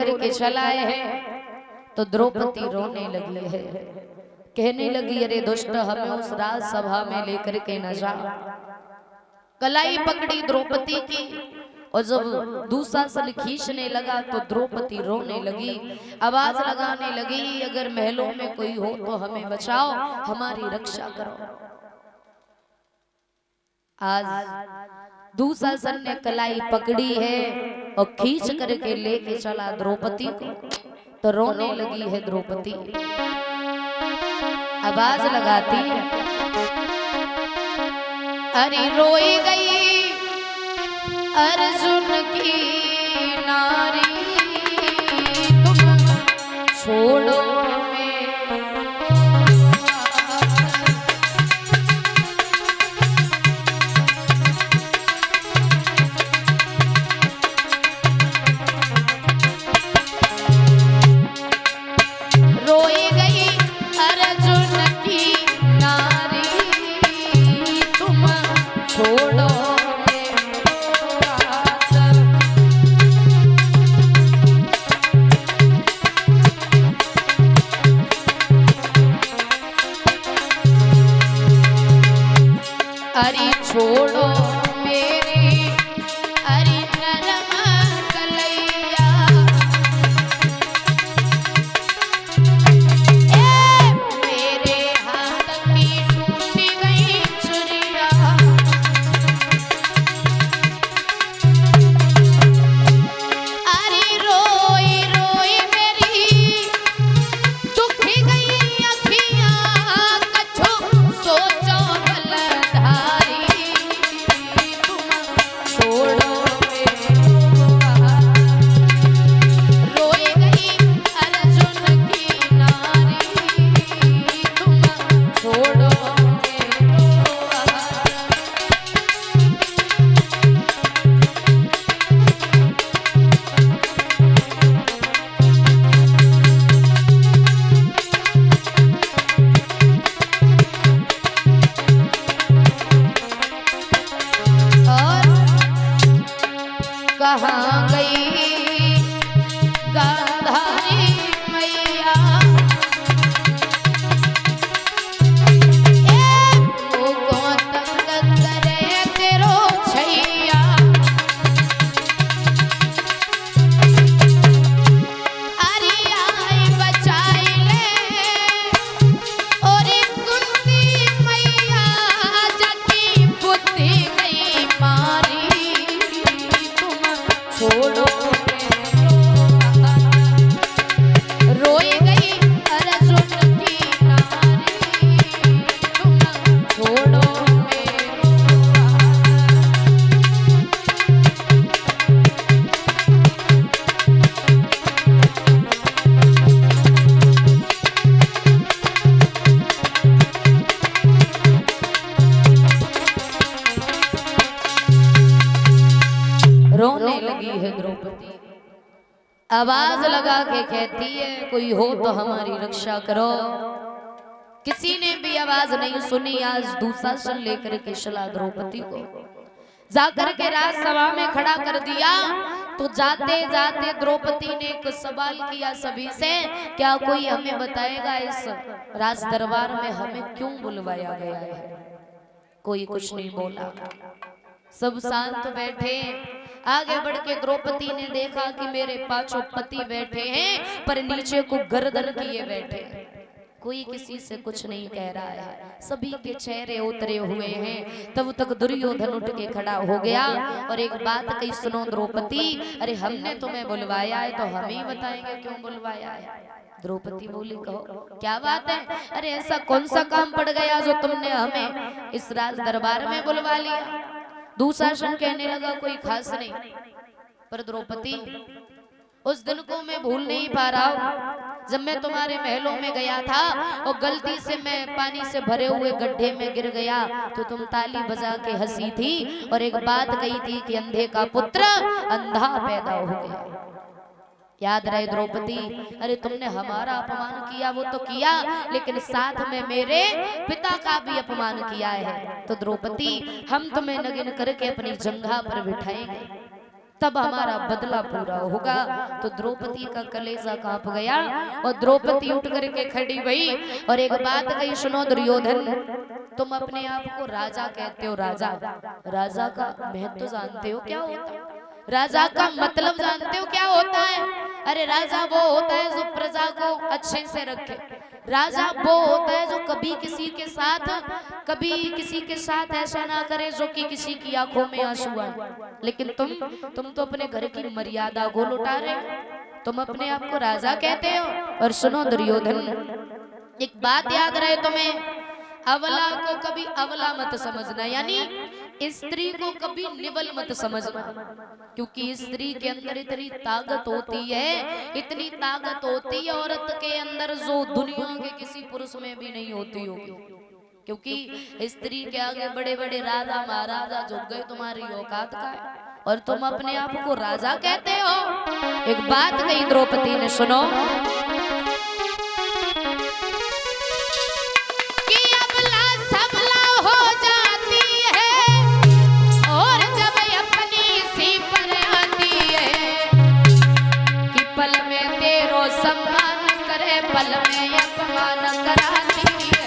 करके चलाए हैं तो द्रौपदी रोने लगी है, कहने लगी अरे दुष्ट हमें उस राजसभा में लेकर के न जा। कलाई पकड़ी द्रौपदी की और जब दुशासन खींचने लगा तो द्रौपदी रोने लगी, आवाज लगाने लगी अगर महलों में कोई हो तो हमें बचाओ, हमारी रक्षा करो। आज दुशासन ने कलाई पकड़ी है और खींच करके लेके चला द्रौपदी को, तो रोने लगी है द्रौपदी, आवाज लगाती है अरे रोई गई अर्जुन की नारी, तुम छोड़ो अरे छोड़ो मेरी अरे नरम कलैया, मेरे हाथ की टूटी गई चुरिया, अरे रोई रोई मेरी दुखी गई अखियां, कछु सोचो कहाँ गई गांधारी मैया, को तंग करे तेरो छैया, अरे आई बचाई ले और कुंती मैया, जकी बुद्धि गई मारी, छोड़ो रोई गई अर्जुन की नारी, तुम छोड़ो रोने लगी है द्रौपदी, आवाज लगा के कहती है कोई हो तो हमारी रक्षा करो। किसी ने भी आवाज नहीं सुनी, आज दुशासन लेकर के चला द्रौपदी को, जाकर के राजसभा में खड़ा कर दिया। तो जाते जाते द्रौपदी ने एक सवाल किया सभी से, क्या कोई हमें बताएगा इस राज दरबार में हमें क्यों बुलवाया गया है? कोई कुछ नहीं बोला, सब शांत बैठे। आगे बढ़ के द्रौपदी ने देखा कि मेरे पांचों पति बैठे हैं पर नीचे को गर्दन किए बैठे, कोई किसी से कुछ नहीं कह रहा है, सभी के चेहरे उतरे हुए हैं। तब तक दुर्योधन उठ के खड़ा हो गया और एक बात कही, सुनो द्रौपदी, अरे हमने तुम्हें बुलवाया है तो हम ही बताएंगे क्यों बुलवाया है। द्रौपदी बोली कहो क्या बात है, अरे ऐसा कौन सा काम पड़ गया जो तुमने हमें इस राज दरबार में बुलवा लिया। दुशासन कहने लगा कोई खास नहीं, पर द्रौपदी उस दिन को मैं भूल नहीं पा रहा हूँ जब मैं तुम्हारे महलों में गया था और गलती से मैं पानी से भरे हुए गड्ढे में गिर गया तो तुम ताली बजा के हंसी थी और एक बात कही थी कि अंधे का पुत्र अंधा पैदा हो गया। याद रहे द्रौपदी, अरे तुमने हमारा अपमान किया वो तो किया, लेकिन साथ में मेरे पिता का भी अपमान किया है। तो द्रौपदी हम तुम्हें नगिन करके अपनी जंघा पर बिठाएंगे, तब हमारा बदला पूरा होगा। तो द्रौपदी का कलेजा कांप गया और द्रौपदी उठ करके खड़ी हुई और एक बात कही, सुनो दुर्योधन, तुम अपने आप को राजा कहते हो, राजा, राजा का महत्व जानते हो क्या होता है? राजा का मतलब जानते हो क्या होता है? अरे राजा वो होता है जो प्रजा को अच्छे से रखे। राजा वो होता है जो कभी किसी के साथ ऐसा ना करे जो कि किसी की आंखों में आंसू आए। लेकिन तुम तो अपने घर की मर्यादा को लुटा रहे हो, तुम अपने आप को राजा कहते हो। और सुनो दुर्योधन, एक बात याद रहे तुम्हें, अबला को कभी अबला मत समझना, यानी स्त्री को कभी निवल मत समझना, क्योंकि स्त्री के अंदर इतनी ताकत होती है, इतनी ताकत होती है औरत के अंदर जो दुनिया के किसी पुरुष में भी नहीं होती होगी। क्योंकि स्त्री के आगे बड़े बड़े राजा महाराजा झुक गए, तुम्हारी औकात का है और तुम अपने आप को राजा कहते हो। एक बात कही द्रौपदी ने, सुनो, पल में अपमान कराती है।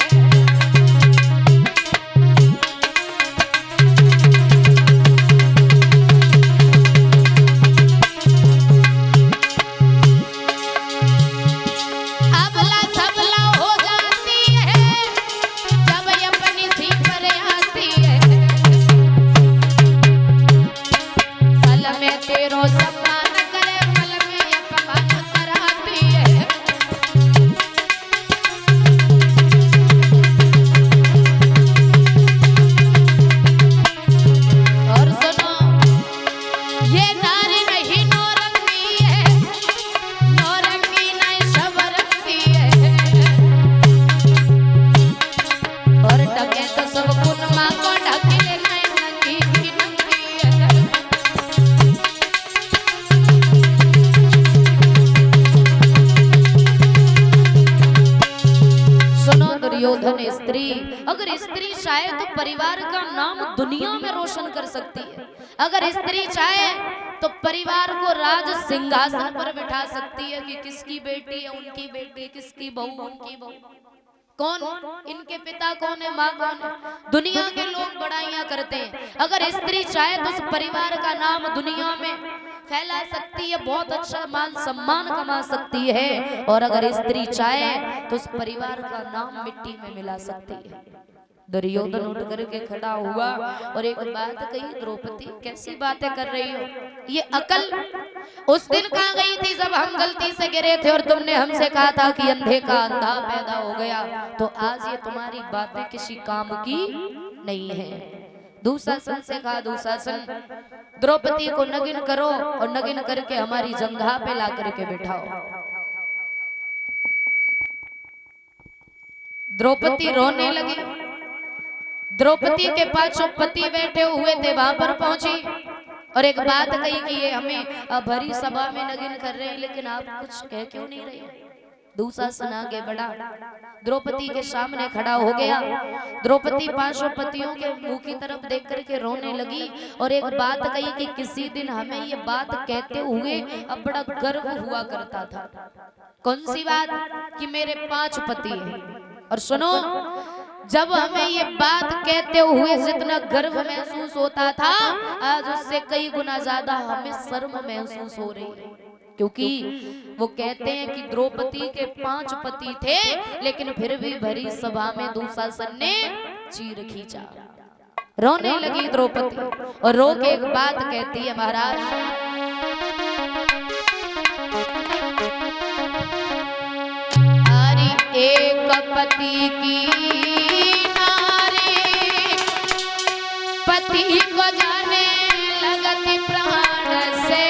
अबला सबला हो जाती है जब अपनी सी पर आती है। पल में तेरो सम्मान करे, पल में अपमान कराती है। दुर्योधन, स्त्री, अगर स्त्री चाहे तो परिवार का नाम दुनिया में रोशन कर सकती है। अगर स्त्री चाहे तो परिवार को राज सिंहासन पर बिठा सकती है कि किसकी बेटी है उनकी बेटी, किसकी बहू उनकी बहू, कौन इनके पिता कौन है, माँ कौन है, दुनिया के लोग बड़ाइयां करते हैं। अगर स्त्री चाहे तो उस परिवार का नाम दुनिया में फैला सकती है, बहुत अच्छा मान सम्मान कमा सकती है। और अगर स्त्री चाहे तो उस परिवार का नाम मिट्टी में मिला सकती है। दुर्योधन उठ करके खड़ा हुआ और एक बात कही, द्रौपदी कैसी बातें कर रही हो, ये अकल उस दिन कहाँ गई थी जब हम गलती से गिरे थे और तुमने हमसे कहा था कि अंधे का अंधा पैदा हो गया, तो आज ये तुम्हारी बातें किसी काम की नहीं है। दुशासन से कहा, दुशासन द्रौपदी को नगिन करो और नगिन करके हमारी जंघा पे ला करके बिठाओ। द्रौपदी रोने लगी। द्रौपदी के पास जो पति बैठे हुए थे वहां पर पहुंची और एक बात कही कि ये हमें भरी सभा में नगिन कर रहे हैं, लेकिन आप कुछ कह क्यों नहीं रहे। दुशासन आगे बढ़ा, द्रौपदी के सामने खड़ा हो गया। द्रौपदी पांचों पतियों के मुंह की तरफ देख करके रोने लगी और एक बात कही कि किसी दिन हमें ये बात कहते हुए अब बड़ा गर्व हुआ करता था। कौन सी बात? कि मेरे 5 पति हैं। और सुनो, जब हमें ये बात कहते हुए जितना गर्व महसूस होता था, आज उससे कई गुना ज्यादा हमें शर्म महसूस हो रही है। क्योंकि वो कहते हैं कि द्रौपदी के 5 पति थे, लेकिन फिर भी भरी सभा में दुशासन ने चीर खींचा। रोने लगी द्रौपदी और रो के एक बात कहती है, महाराज अरे एक पति की नारी पति को जाने लगती प्राण से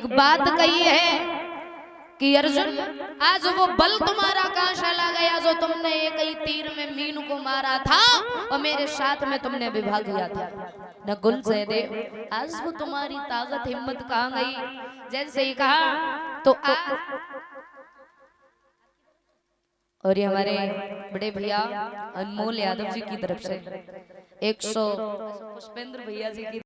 एक बात कही है कि अर्जुन आज वो बल तुम्हारा कहां चला गया जो तुमने एक ही तीर में मीनू को मारा था और मेरे साथ में तुमने विवाह किया था। नकुल सहदेव आज वो तुम्हारी ताकत हिम्मत कहां गई? जैसे ही कहा तो और ये हमारे बड़े भैया अनमोल यादव जी की तरफ से 100 पुष्पेंद्र भैया जी की